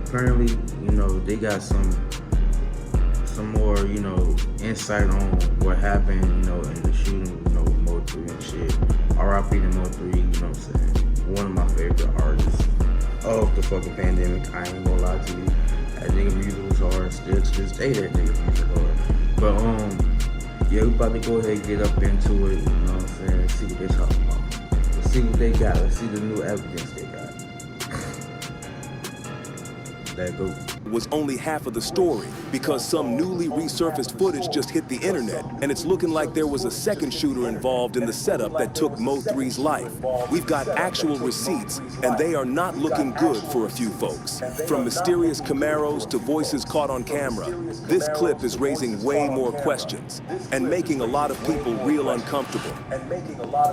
apparently, you know, they got some more, you know, insight on what happened, you know, in the shooting, you know, with Mo 3 and shit. R.I.P. to Mo 3, you know what I'm saying? One of my favorite artists of the fucking pandemic. I ain't gonna lie to you. That nigga music was hard. Still to this day, that nigga music hard. But yeah, we about to go ahead and get up into it. You know what I'm saying? See what they talking about. Let's see what they got. Let's see the new evidence they got. Let go. Was only half of the story because some newly resurfaced footage just hit the internet, and it's looking like there was a second shooter involved in the setup that took Mo 3's life. We've got actual receipts, and they are not looking good for a few folks. From mysterious Camaros to voices caught on camera, this clip is raising way more questions and making a lot of people real uncomfortable.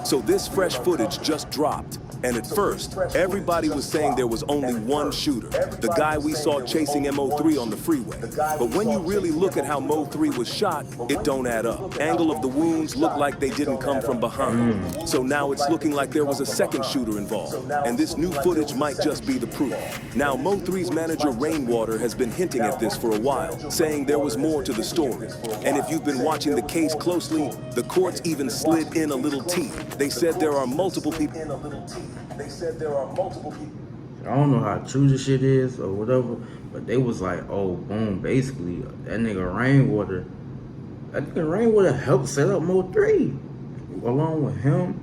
So this fresh footage just dropped, and at first, everybody was saying there was only one shooter, the guy we saw chasing Mo3 on the freeway. But when you really look at how Mo 3 was shot, it don't add up. Angle of the wounds look like they didn't come from behind. So now it's looking like there was a second shooter involved. And this new footage might just be the proof. Now Mo 3's manager Rainwater has been hinting at this for a while, saying there was more to the story. And if you've been watching the case closely, the courts even slid in a little tea. They said there are multiple people. I don't know how true this shit is or whatever, but they was like, oh, boom, basically, that nigga Rainwater helped set up Mo 3. Along with him,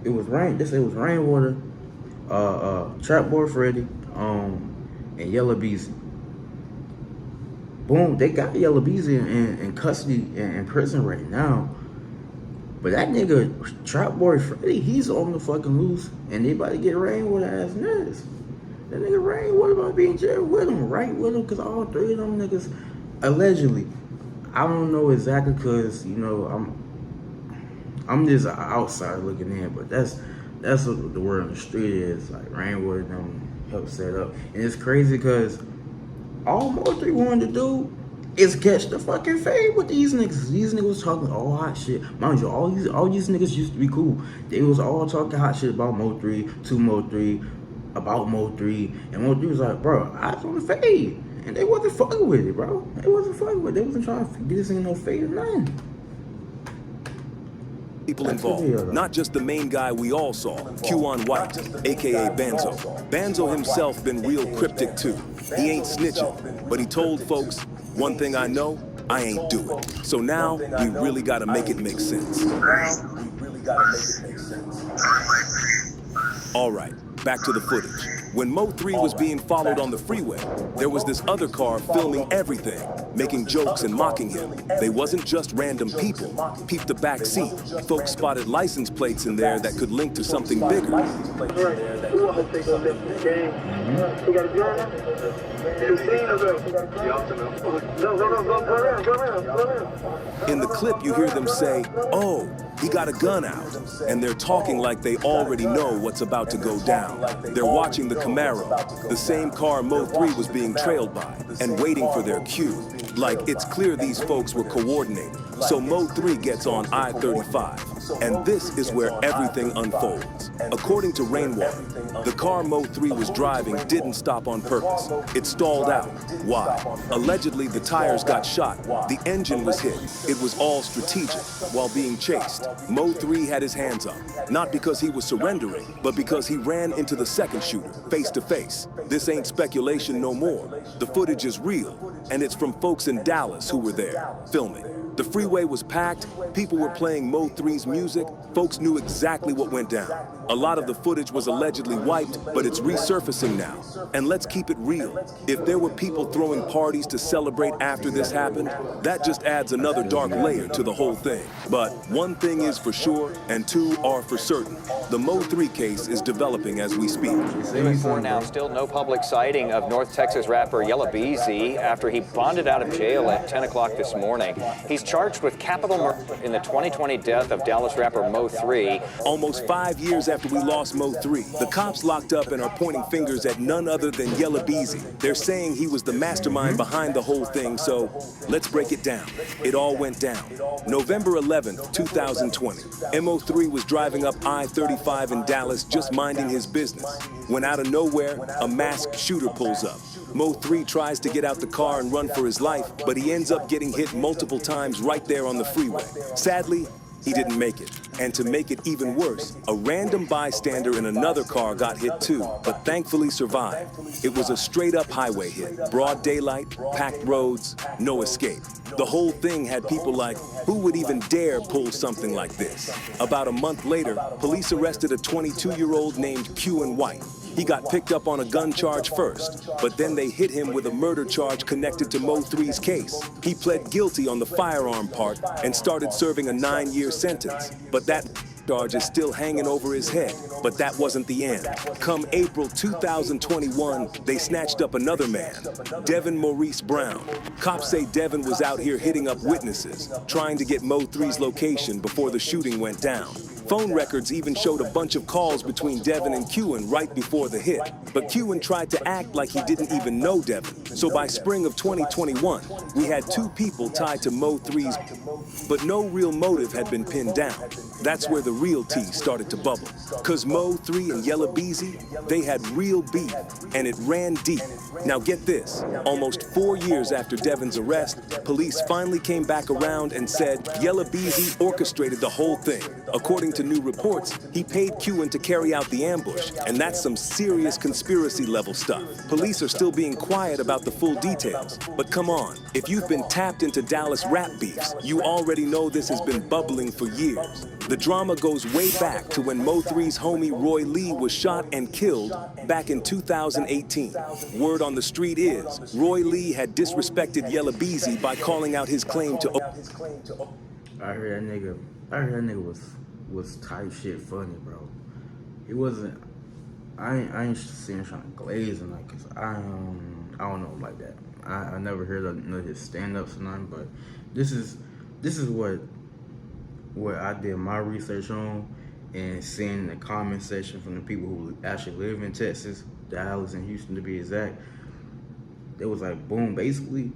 it was Rainwater, Trap Boy Freddy, and Yella Beezy. Boom, they got Yella Beezy in custody in prison right now. But that nigga, Trap Boy Freddy, he's on the fucking loose, and they about to get Rainwater ass niggas. That nigga Rainwater about to be in jail with him, right with him, because all three of them niggas, allegedly. I don't know exactly, because, you know, I'm just an outsider looking in, but that's what the word on the street is. Like, Rainwater them helped set up. And it's crazy, because all Mo 3 wanted to do is catch the fucking fade with these niggas. These niggas was talking all hot shit. Mind you, all these niggas used to be cool. They was all talking hot shit about Mo 3, to Mo 3, about Mo 3, and Mo 3 was like, bro, I was on the fade. And they wasn't fucking with it, bro. They wasn't fucking with it. They wasn't trying to get this in no fade or nothing. People involved, not just the main guy we all saw, Q-On White, aka Banzo. Banzo himself been real cryptic too. He ain't snitching, but he told folks, one thing I know, I ain't do it. So now, we really gotta make it make sense. All right, back to the footage. When Mo 3 was being followed on the freeway, there was this other car filming everything, making jokes and mocking him. They wasn't just random people. Peep the back seat. Folks spotted license plates in there that could link to something bigger. In the clip, you hear them say, oh, he got a gun out, and they're talking like they already know what's about to go down. They're watching the Camaro, the same car Mo 3 was being trailed by, and waiting for their cue. Like, it's clear these folks were coordinating. So Mo 3 gets on I-35, and this is where everything unfolds. According to Rainwater, the car Mo 3 was driving didn't stop on purpose. It stalled out. Why? Allegedly, the tires got shot. The engine was hit. It was all strategic. While being chased, Mo 3 had his hands up. Not because he was surrendering, but because he ran into the second shooter, face to face. This ain't speculation no more. The footage is real, and it's from folks in Dallas who were there, filming. The freeway was packed, people were playing Mo 3's music, folks knew exactly what went down. A lot of the footage was allegedly wiped, but it's resurfacing now. And let's keep it real. If there were people throwing parties to celebrate after this happened, that just adds another dark layer to the whole thing. But one thing is for sure, and two are for certain. The Mo 3 case is developing as we speak. Moving forward now, still no public sighting of North Texas rapper Yella Beezy after he bonded out of jail at 10 o'clock this morning. He's charged with capital murder in the 2020 death of Dallas rapper Mo 3. Almost 5 years after we lost Mo 3, the cops locked up and are pointing fingers at none other than Yella Beezy. They're saying he was the mastermind behind the whole thing, so let's break it down. It all went down. November 11th, 2020. Mo 3 was driving up I-35 in Dallas just minding his business, when out of nowhere, a masked shooter pulls up. Mo 3 tries to get out the car and run for his life, but he ends up getting hit multiple times right there on the freeway. Sadly, he didn't make it. And to make it even worse, a random bystander in another car got hit too, but thankfully survived. It was a straight-up highway hit. Broad daylight, packed roads, no escape. The whole thing had people like, who would even dare pull something like this? About a month later, police arrested a 22-year-old named Q White. He got picked up on a gun charge first, but then they hit him with a murder charge connected to Mo 3's case. He pled guilty on the firearm part and started serving a 9-year sentence. But that charge is still hanging over his head. But that wasn't the end. Come April 2021, they snatched up another man, Devin Maurice Brown. Cops say Devin was out here hitting up witnesses, trying to get Mo 3's location before the shooting went down. Phone records even showed a bunch of calls between Devin and Q right before the hit. But Q tried to act like he didn't even know Devin. So by spring of 2021, we had 2 people tied to Mo 3's, but no real motive had been pinned down. That's where the real tea started to bubble. Cause Mo 3 and Yella Beezy, they had real beef, and it ran deep. Now get this, almost 4 years after Devin's arrest, police finally came back around and said Yella Beezy orchestrated the whole thing. According to new reports, he paid Q to carry out the ambush, and that's some serious conspiracy level stuff. Police are still being quiet about the full details, but come on, if you've been tapped into Dallas rap beefs, you already know this has been bubbling for years. The drama goes way back to when Mo 3's homie Roy Lee was shot and killed back in 2018. Word on the street is, Roy Lee had disrespected Yella Beezy by calling out his claim to... I heard that nigga was type shit funny, bro. He wasn't. I ain't seen him trying to glaze and like, cause I don't know like that. I never heard of none of his stand-ups or nothing, but this is what I did my research on, and seeing the comment section from the people who actually live in Texas, Dallas and Houston to be exact. It was like boom, basically,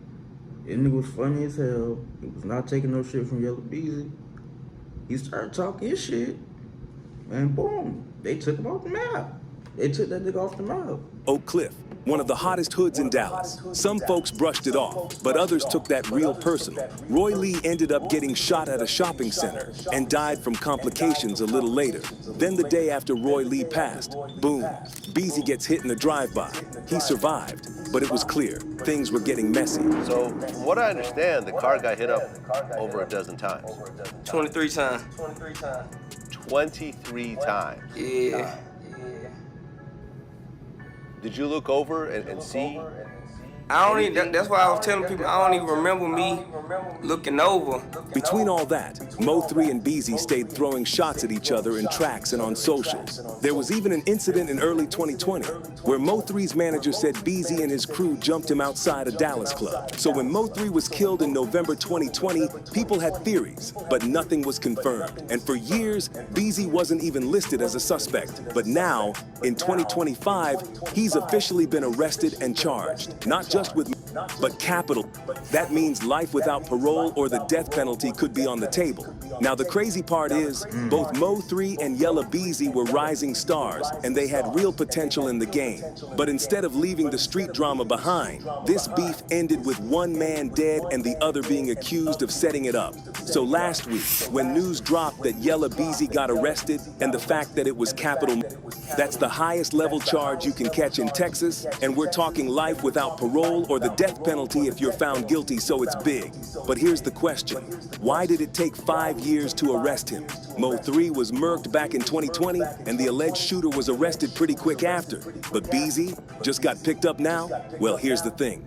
this nigga was funny as hell. He was not taking no shit from Yella Beezy. He started talking his shit, and boom, they took him off the map. They took that nigga off the map. Oak Cliff, one of the hottest hoods in Dallas. Some folks brushed it off, but others took that real personal. Roy Lee ended up getting shot at a shopping center and died from complications a little later. Then the day after Roy Lee passed, boom, Beezy gets hit in a drive-by. He survived, but it was clear things were getting messy. So, from what I understand, the car got hit up over a dozen times. 23 times. 23 times. Yeah. Did you look over and see? I don't even, that's why I was telling people, I don't even remember me looking over. Between all that, Mo 3 and Beezy stayed throwing shots at each other in tracks and on socials. There was even an incident in early 2020 where Mo 3's manager said Beezy and his crew jumped him outside a Dallas club. So when Mo 3 was killed in November 2020, people had theories, but nothing was confirmed. And for years, Beezy wasn't even listed as a suspect. But now, in 2025, he's officially been arrested and charged, not just with but capital. That means life without parole or the death penalty could be on the table. Now the crazy part is, both Mo 3 and Yella Beezy were rising stars, and they had real potential in the game. But instead of leaving the street drama behind, this beef ended with one man dead and the other being accused of setting it up. So last week, when news dropped that Yella Beezy got arrested and the fact that it was capital, that's the highest level charge you can catch in Texas, and we're talking life without parole or the death penalty if you're found guilty, so it's big. But here's the question. Why did it take 5 years to arrest him? Mo 3 was murked back in 2020, and the alleged shooter was arrested pretty quick after. But Beezy just got picked up now? Well, here's the thing.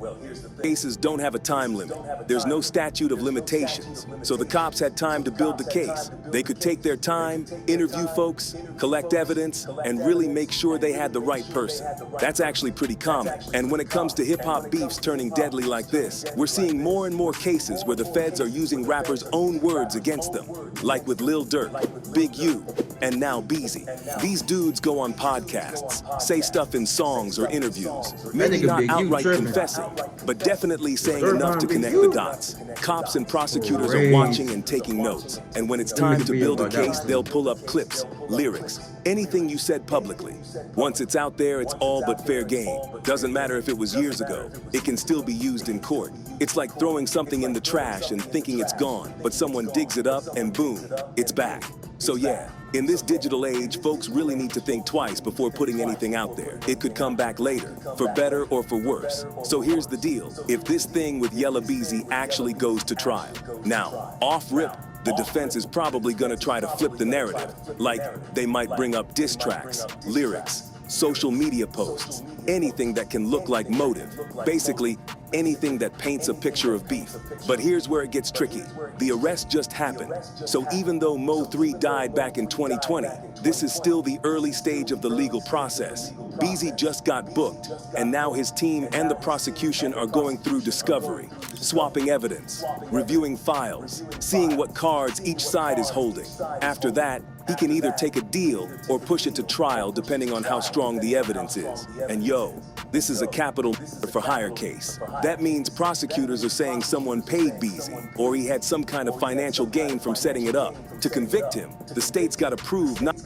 Cases don't have a time limit. There's no statute of limitations. So the cops had time to build the case. They could take their time, interview folks, collect evidence, and really make sure they had the right person. That's actually pretty common. And when it comes to hip-hop beefs turning deadly like this, we're seeing more and more cases where the feds are using rappers' own words against them, like with Lil Durk, Big U, and now Beezy. These dudes go on podcasts, say stuff in songs or interviews. Maybe nigga not Big U outright tripping. confessing, but definitely saying Third enough to time Big connect U. the dots. Cops and prosecutors are Crazy. watching and taking notes. And when it's time to be build a about that case, one. they'll pull up clips, lyrics, anything you said publicly. Once it's out there, it's all but fair game. Doesn't matter if it was years ago. It can still be used in court. It's like throwing something in the trash and thinking it's gone, but someone digs it up and boom, it's back. So yeah, in this digital age, folks really need to think twice before putting anything out there. It could come back later, for better or for worse. So here's the deal. If this thing with Yella Beezy actually goes to trial, now, off rip, the defense is probably gonna try to flip the narrative. Like, they might bring up diss tracks, lyrics, social media posts, anything that can look like motive. Basically, anything that paints a picture of beef. But here's where it gets tricky. The arrest just happened. So even though Mo 3 died back in 2020, this is still the early stage of the legal process. Beezy just got booked, and now his team and the prosecution are going through discovery, swapping evidence, reviewing files, seeing what cards each side is holding. After that, he can either take a deal or push it to trial depending on how strong the evidence is. And yo, this is a capital for hire case. That means prosecutors are saying someone paid Beezy, or he had some kind of financial gain from setting it up. To convict him, the state's gotta prove not.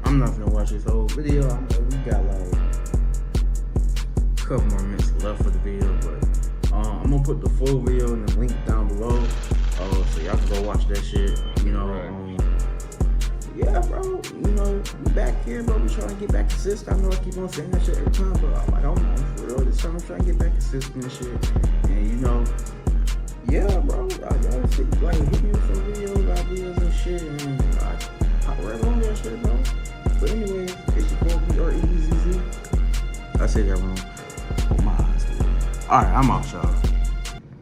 I'm not gonna watch this whole video. We got like a couple more minutes left for the video, but I'm gonna put the full video in the link down below, so y'all can go watch that shit. You know, yeah, bro. You know, we back here, bro. We trying to get back to system. I know I keep on saying that shit every time, but I'm like, I'm for real. This time I'm trying to get back to system and shit. And you know, yeah, bro. I see, like, hit me with some videos, ideas and shit, and I hop right on that shit, bro. But anyways, it's your boy, BREZZ. I said that wrong. Oh, my eyes. Alright, I'm out, y'all.